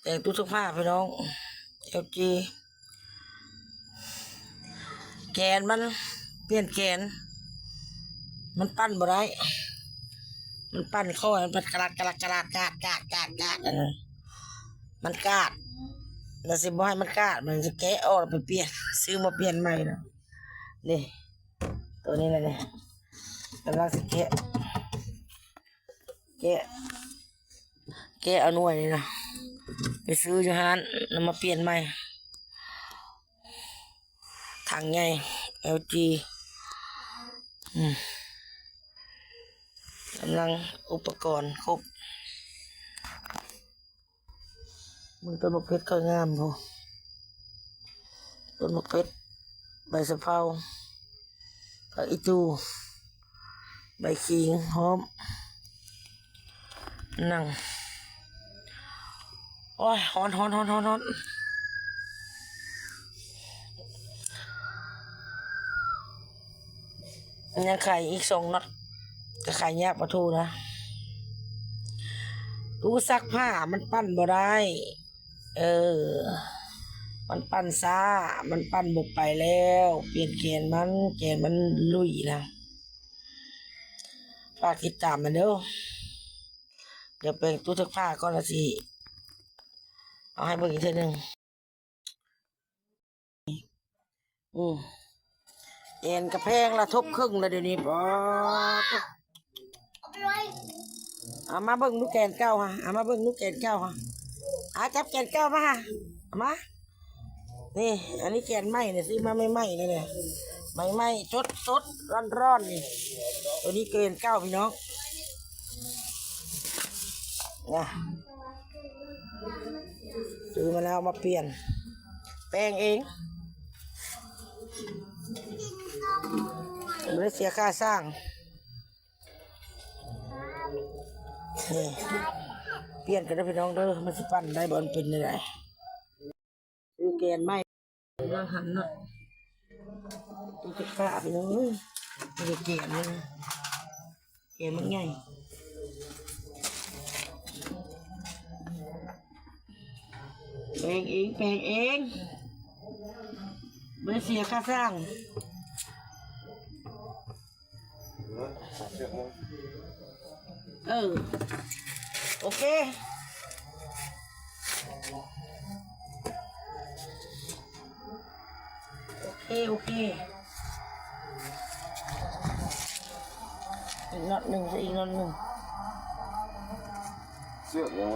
แต่งตู้เสื้อผ้าพี่น้องLG แกนมันเปลี่ยนแกนมันปั้นบ่ได้มันปั้นข้อมันปั้นกระดกาดมันกาดแล้วสิบ่ให้มันกาดมันจะแกะออกไปเปลี่ยนซื้อมาเปลี่ยนใหม่นะนี่ตัวนี้นะเนี่ยกำลังสิแกะเอาหน่วยนี่นะไปซื้ออยู่ห้านนำมาเปลี่ยนใหม่ถังใหญ่ LG กำลังอุปกรณ์ครบมึงต้นมะเพชรก็งามพอต้นมะเพชรใบสะเพราผักอีตูใบขิงหอมนั่งโอ้ยฮอนยังไข่อีก2 น็อตจะไข่ยากประตูนะตู้ซักผ้ามันปั้นบ่ได้มันปั้นซ่ามันปั้นบุกไปแล้วเปลี่ยนแกนมันลุยนะฝากติดตามมันเด้อเดี๋ยวเป็นตู้ซักผ้าก็ละสิเอาให้เบิ่งอีกทีหนึ่งเอ็นกระแพงละทบครึ่งแล้วเดี๋ยวนี้ป๊อเอามาเบิ่งลูกแกนเก้าฮะเอามาเบิ่งลูกแกนเก้าฮะจับแกนเก้ามาฮะเอามานี่อันนี้แกนไหมเนี่ยซื้อมาไม่ไหมนี่เนี่ยไม่ไหมสดร้อนนี่ตัวนี้แกนเก้าพี่น้องนะซื้อมาแล้วมาเปลี่ยนแปลงเองไม่ได้เสียค่าสร้างนี่เปลี่ยนกันได้พี่น้องเด้อมันสิปั้นได้บอลเป็นยังไงซื้อแกนไหมร่างหันเนาะตัวจะกล้าพี่น้องมันจะเกลียดเลยแกนมันใหญ่แปลงเองไม่ได้เสียค่าสร้างโอเคอีกน็อตหนึ่งเสื้อยังไ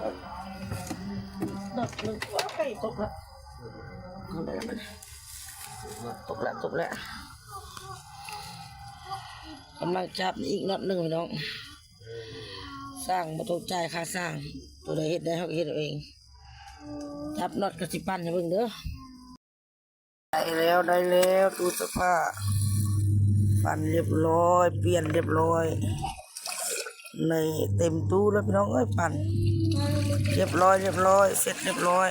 งน็อตหนึ่งว้าวตกละตกละกำลังจับอีกน็อตหนึ่งพี่น้องสร้างมาตกใจค่าสร้างตัวใดเฮ็ดได้เขาเฮ็ดเองจับน็อตกระสิปั้นให้เบิ่งเด้อได้แล้วตู้เสื้อผ้าปั้นเรียบร้อยเปลี่ยนเรียบร้อยในเต็มตู้แล้วพี่น้องเอ้ยปั้นเรียบร้อยเสร็จเรียบร้อย